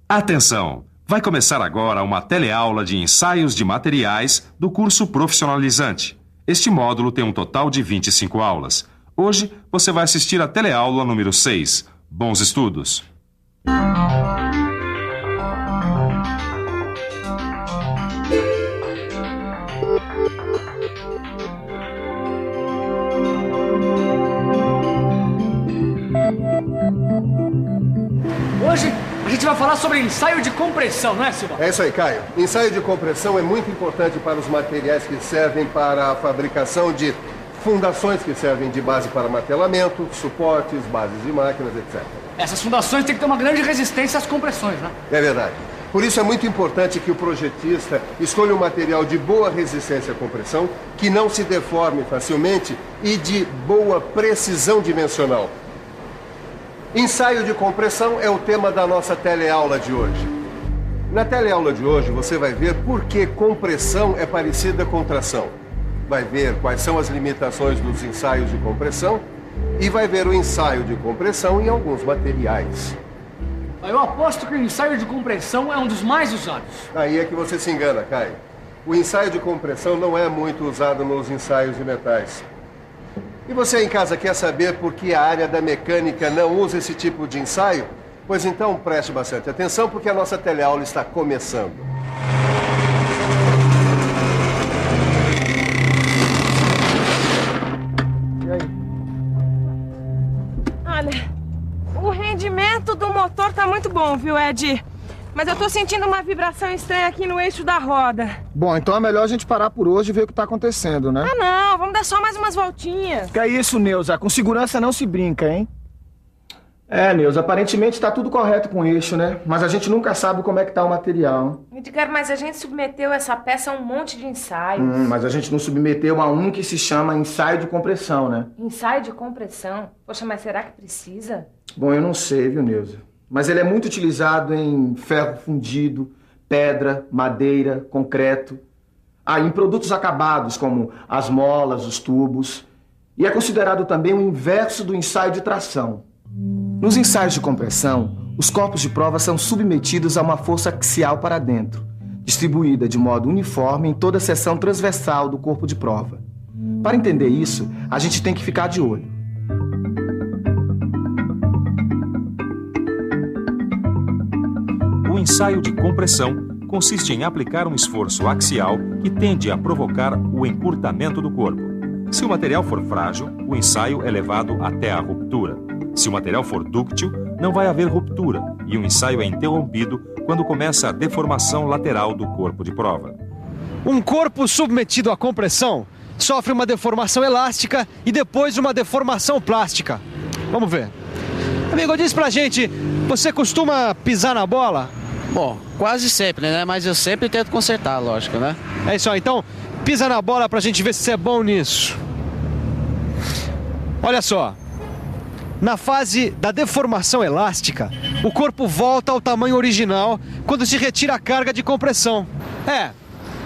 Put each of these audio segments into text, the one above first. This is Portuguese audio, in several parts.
Atenção! Vai começar agora uma teleaula de ensaios de materiais do curso profissionalizante. Este módulo tem um total de 25 aulas. Hoje você vai assistir a teleaula número 6. Bons estudos! Hoje a gente vai falar sobre ensaio de compressão, não é, Silva? É isso aí, Caio. Ensaio de compressão é muito importante para os materiais que servem para a fabricação de fundações que servem de base para martelamento, suportes, bases de máquinas, etc. Essas fundações têm que ter uma grande resistência às compressões, né? É verdade. Por isso é muito importante que o projetista escolha um material de boa resistência à compressão, que não se deforme facilmente e de boa precisão dimensional. Ensaio de compressão é o tema da nossa teleaula de hoje. Na teleaula de hoje você vai ver por que compressão é parecida com tração. Vai ver quais são as limitações dos ensaios de compressão e vai ver o ensaio de compressão em alguns materiais. Eu aposto que o ensaio de compressão é um dos mais usados. Aí é que você se engana, Caio. O ensaio de compressão não é muito usado nos ensaios de metais. E você em casa quer saber por que a área da mecânica não usa esse tipo de ensaio? Pois então preste bastante atenção porque a nossa teleaula está começando. E aí? Olha, o rendimento do motor tá muito bom, viu, Ed? Mas eu tô sentindo uma vibração estranha aqui no eixo da roda. Bom, então é melhor a gente parar por hoje e ver o que tá acontecendo, né? Ah, não. Vamos dar só mais umas voltinhas. Que é isso, Neuza? Com segurança não se brinca, hein? É, Neuza, aparentemente tá tudo correto com o eixo, né? Mas a gente nunca sabe como é que tá o material. Edgar, mas a gente submeteu essa peça a um monte de ensaios. Mas a gente não submeteu a um que se chama ensaio de compressão, né? Ensaio de compressão? Poxa, mas será que precisa? Bom, eu não sei, viu, Neuza? Mas ele é muito utilizado em ferro fundido, pedra, madeira, concreto. Em produtos acabados, como as molas, os tubos. E é considerado também o inverso do ensaio de tração. Nos ensaios de compressão, os corpos de prova são submetidos a uma força axial para dentro, distribuída de modo uniforme em toda a seção transversal do corpo de prova. Para entender isso, a gente tem que ficar de olho. O ensaio de compressão consiste em aplicar um esforço axial que tende a provocar o encurtamento do corpo. Se o material for frágil, o ensaio é levado até a ruptura. Se o material for dúctil, não vai haver ruptura e o ensaio é interrompido quando começa a deformação lateral do corpo de prova. Um corpo submetido à compressão sofre uma deformação elástica e depois uma deformação plástica. Vamos ver. Amigo, diz pra gente, você costuma pisar na bola? Bom, quase sempre, né? Mas eu sempre tento consertar, lógico, né? É isso aí, então pisa na bola pra gente ver se você é bom nisso. Olha só, na fase da deformação elástica, o corpo volta ao tamanho original quando se retira a carga de compressão.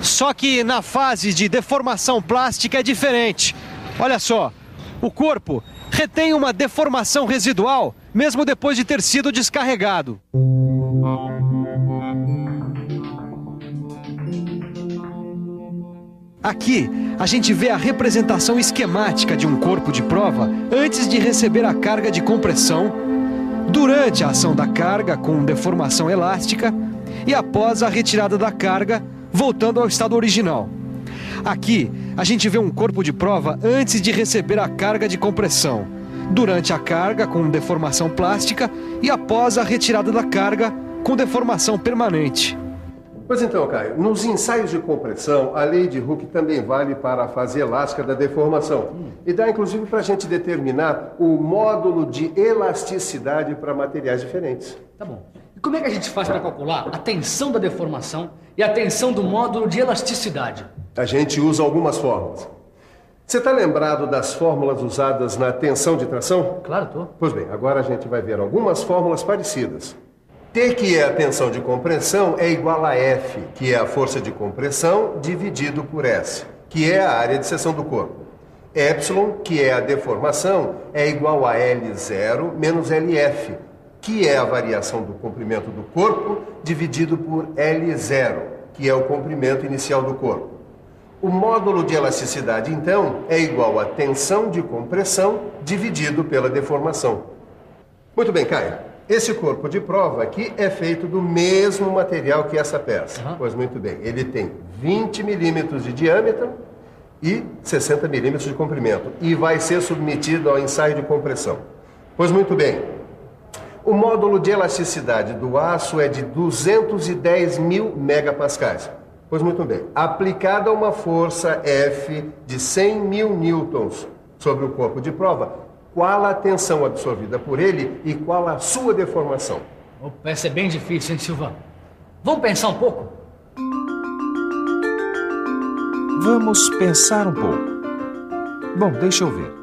Só que na fase de deformação plástica é diferente. Olha só, o corpo retém uma deformação residual mesmo depois de ter sido descarregado. Aqui, a gente vê a representação esquemática de um corpo de prova antes de receber a carga de compressão, durante a ação da carga com deformação elástica e após a retirada da carga, voltando ao estado original. Aqui, a gente vê um corpo de prova antes de receber a carga de compressão, durante a carga com deformação plástica e após a retirada da carga com deformação permanente. Pois então, Caio, nos ensaios de compressão, a lei de Hooke também vale para a fase elástica da deformação. E dá, inclusive, para a gente determinar o módulo de elasticidade para materiais diferentes. Tá bom. E como é que a gente faz para calcular a tensão da deformação e a tensão do módulo de elasticidade? A gente usa algumas fórmulas. Você está lembrado das fórmulas usadas na tensão de tração? Claro, tô. Pois bem, agora a gente vai ver algumas fórmulas parecidas. T, que é a tensão de compressão, é igual a F, que é a força de compressão, dividido por S, que é a área de seção do corpo. Epsilon, que é a deformação, é igual a L0 menos LF, que é a variação do comprimento do corpo dividido por L0, que é o comprimento inicial do corpo. O módulo de elasticidade, então, é igual a tensão de compressão dividido pela deformação. Muito bem, Caio. Esse corpo de prova aqui é feito do mesmo material que essa peça. Pois muito bem. Ele tem 20 milímetros de diâmetro e 60 milímetros de comprimento. E vai ser submetido ao ensaio de compressão. Pois muito bem. O módulo de elasticidade do aço é de 210 mil megapascais. Pois muito bem. Aplicada uma força F de 100 mil newtons sobre o corpo de prova, qual a tensão absorvida por ele e qual a sua deformação? Opa, essa é bem difícil, hein, Silvano? Vamos pensar um pouco? Vamos pensar um pouco. Bom, deixa eu ver.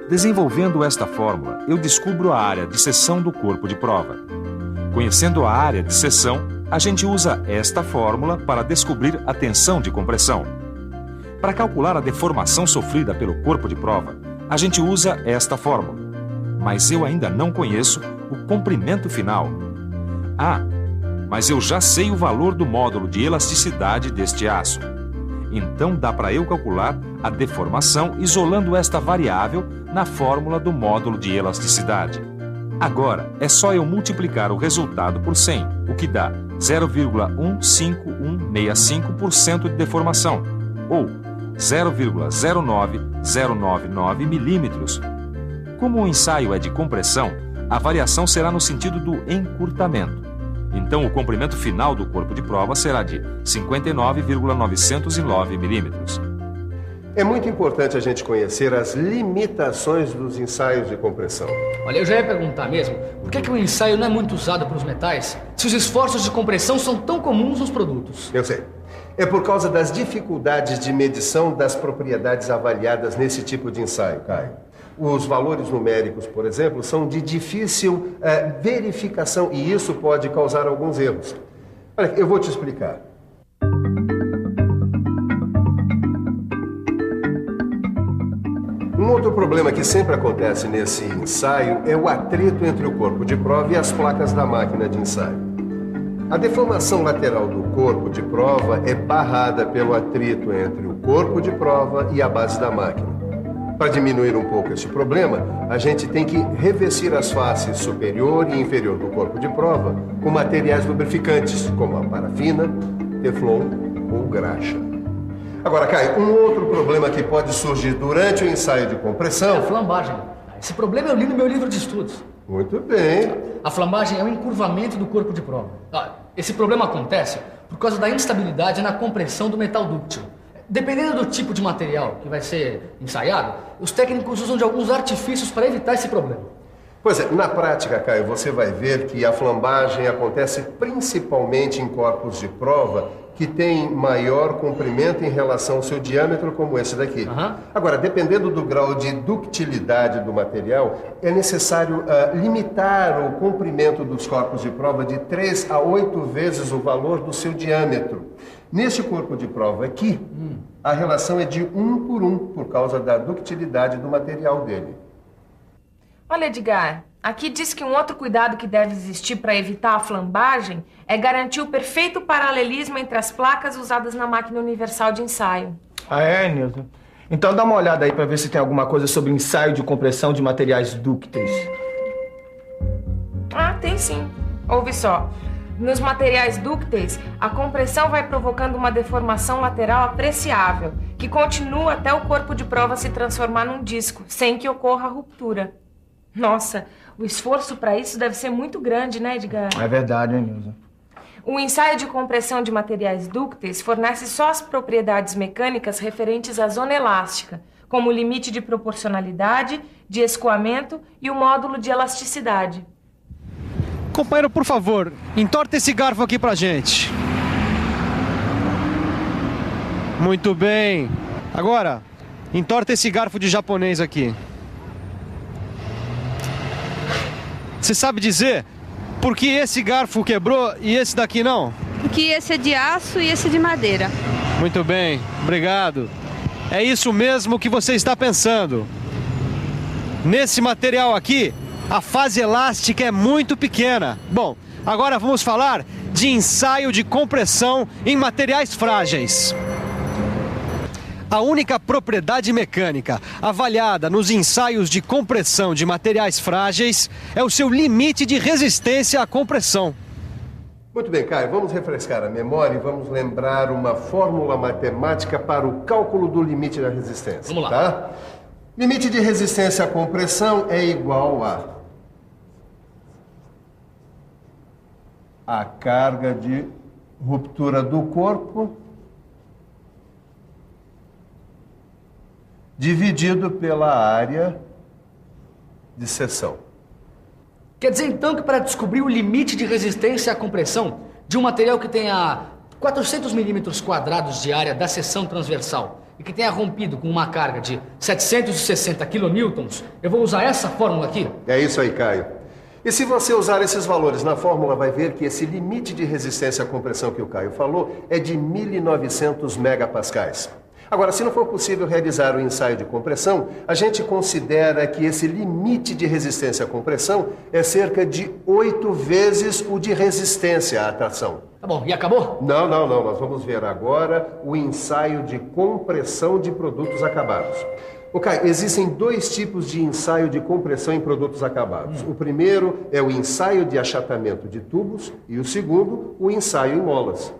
Desenvolvendo esta fórmula, eu descubro a área de seção do corpo de prova. Conhecendo a área de seção, a gente usa esta fórmula para descobrir a tensão de compressão. Para calcular a deformação sofrida pelo corpo de prova, a gente usa esta fórmula. Mas eu ainda não conheço o comprimento final. Ah, mas eu já sei o valor do módulo de elasticidade deste aço. Então dá para eu calcular a deformação isolando esta variável na fórmula do módulo de elasticidade. Agora é só eu multiplicar o resultado por 100, o que dá 0,15165% de deformação, ou 0,09099 milímetros. Como o ensaio é de compressão, a variação será no sentido do encurtamento. Então, o comprimento final do corpo de prova será de 59,909 milímetros. É muito importante a gente conhecer as limitações dos ensaios de compressão. Olha, eu já ia perguntar mesmo, por que o ensaio não é muito usado para os metais, se os esforços de compressão são tão comuns nos produtos? Eu sei. É por causa das dificuldades de medição das propriedades avaliadas nesse tipo de ensaio, Caio. Os valores numéricos, por exemplo, são de difícil verificação e isso pode causar alguns erros. Olha, eu vou te explicar. Um outro problema que sempre acontece nesse ensaio é o atrito entre o corpo de prova e as placas da máquina de ensaio. A deformação lateral do corpo de prova é barrada pelo atrito entre o corpo de prova e a base da máquina. Para diminuir um pouco esse problema, a gente tem que revestir as faces superior e inferior do corpo de prova com materiais lubrificantes, como a parafina, teflon ou graxa. Agora, Caio, um outro problema que pode surgir durante o ensaio de compressão... É a flambagem. Esse problema eu li no meu livro de estudos. Muito bem. A flambagem é o encurvamento do corpo de prova. Esse problema acontece por causa da instabilidade na compressão do metal dúctil. Dependendo do tipo de material que vai ser ensaiado, os técnicos usam de alguns artifícios para evitar esse problema. Pois é, na prática, Caio, você vai ver que a flambagem acontece principalmente em corpos de prova que têm maior comprimento em relação ao seu diâmetro, como esse daqui. Agora, dependendo do grau de ductilidade do material, é necessário limitar o comprimento dos corpos de prova de 3 a 8 vezes o valor do seu diâmetro. Neste corpo de prova aqui, a relação é de 1 por 1, por causa da ductilidade do material dele. Olha, Edgar, aqui diz que um outro cuidado que deve existir para evitar a flambagem é garantir o perfeito paralelismo entre as placas usadas na máquina universal de ensaio. Ah, é, Nilton? Então dá uma olhada aí para ver se tem alguma coisa sobre ensaio de compressão de materiais dúcteis. Ah, tem sim. Ouve só. Nos materiais dúcteis, a compressão vai provocando uma deformação lateral apreciável, que continua até o corpo de prova se transformar num disco, sem que ocorra ruptura. Nossa, o esforço para isso deve ser muito grande, né, Edgar? É verdade, hein, Nilza? O ensaio de compressão de materiais dúcteis fornece só as propriedades mecânicas referentes à zona elástica, como o limite de proporcionalidade, de escoamento e o módulo de elasticidade. Companheiro, por favor, entorta esse garfo aqui pra gente. Muito bem. Agora, entorta esse garfo de japonês aqui. Você sabe dizer por que esse garfo quebrou e esse daqui não? Porque esse é de aço e esse é de madeira. Muito bem, obrigado. É isso mesmo que você está pensando. Nesse material aqui, A fase elástica é muito pequena. Bom, agora vamos falar de ensaio de compressão em materiais frágeis. A única propriedade mecânica avaliada nos ensaios de compressão de materiais frágeis é o seu limite de resistência à compressão. Muito bem, Caio, vamos refrescar a memória e vamos lembrar uma fórmula matemática para o cálculo do limite da resistência. Vamos lá. Tá? Limite de resistência à compressão é igual a carga de ruptura do corpo dividido pela área de seção. Quer dizer, então, que para descobrir o limite de resistência à compressão de um material que tenha 400 milímetros quadrados de área da seção transversal e que tenha rompido com uma carga de 760 kN, eu vou usar essa fórmula aqui? É isso aí, Caio. E se você usar esses valores na fórmula, vai ver que esse limite de resistência à compressão que o Caio falou é de 1.900 megapascais. Agora, se não for possível realizar o ensaio de compressão, a gente considera que esse limite de resistência à compressão é cerca de 8 vezes o de resistência à tração. Tá bom, e acabou? Não. Nós vamos ver agora o ensaio de compressão de produtos acabados. Caio, existem 2 tipos de ensaio de compressão em produtos acabados. O primeiro é o ensaio de achatamento de tubos e o segundo, o ensaio em molas.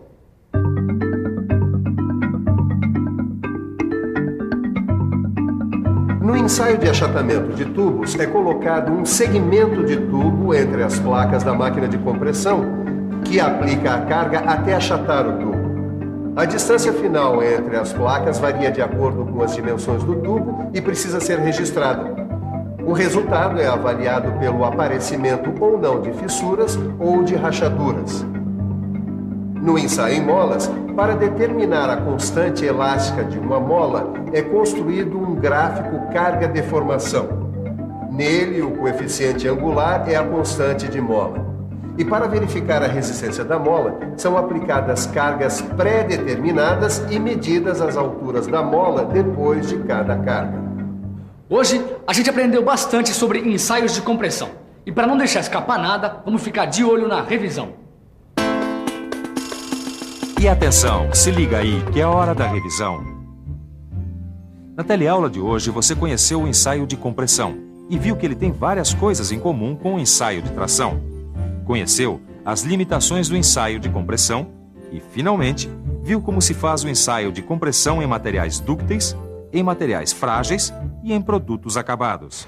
No ensaio de achatamento de tubos, é colocado um segmento de tubo entre as placas da máquina de compressão que aplica a carga até achatar o tubo. A distância final entre as placas varia de acordo com as dimensões do tubo e precisa ser registrada. O resultado é avaliado pelo aparecimento ou não de fissuras ou de rachaduras. No ensaio em molas, para determinar a constante elástica de uma mola, é construído um gráfico carga-deformação. Nele, o coeficiente angular é a constante de mola. E para verificar a resistência da mola, são aplicadas cargas pré-determinadas e medidas as alturas da mola depois de cada carga. Hoje, a gente aprendeu bastante sobre ensaios de compressão. E para não deixar escapar nada, vamos ficar de olho na revisão. E atenção, se liga aí que é hora da revisão. Na teleaula de hoje você conheceu o ensaio de compressão e viu que ele tem várias coisas em comum com o ensaio de tração. Conheceu as limitações do ensaio de compressão e, finalmente, viu como se faz o ensaio de compressão em materiais dúcteis, em materiais frágeis e em produtos acabados.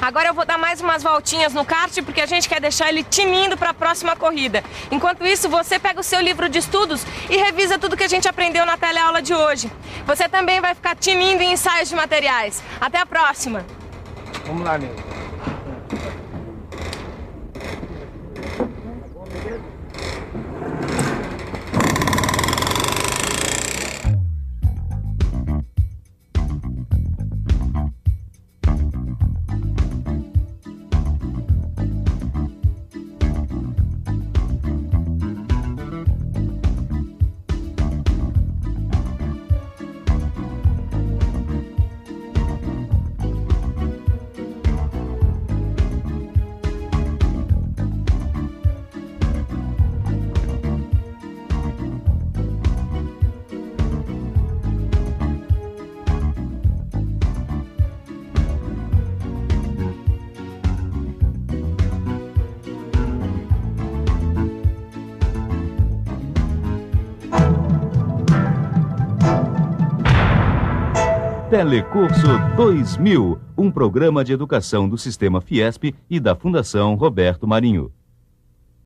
Agora eu vou dar mais umas voltinhas no kart porque a gente quer deixar ele tinindo para a próxima corrida. Enquanto isso, você pega o seu livro de estudos e revisa tudo que a gente aprendeu na teleaula de hoje. Você também vai ficar tinindo em ensaios de materiais. Até a próxima! Vamos lá, Ney. Telecurso 2000, um programa de educação do Sistema Fiesp e da Fundação Roberto Marinho.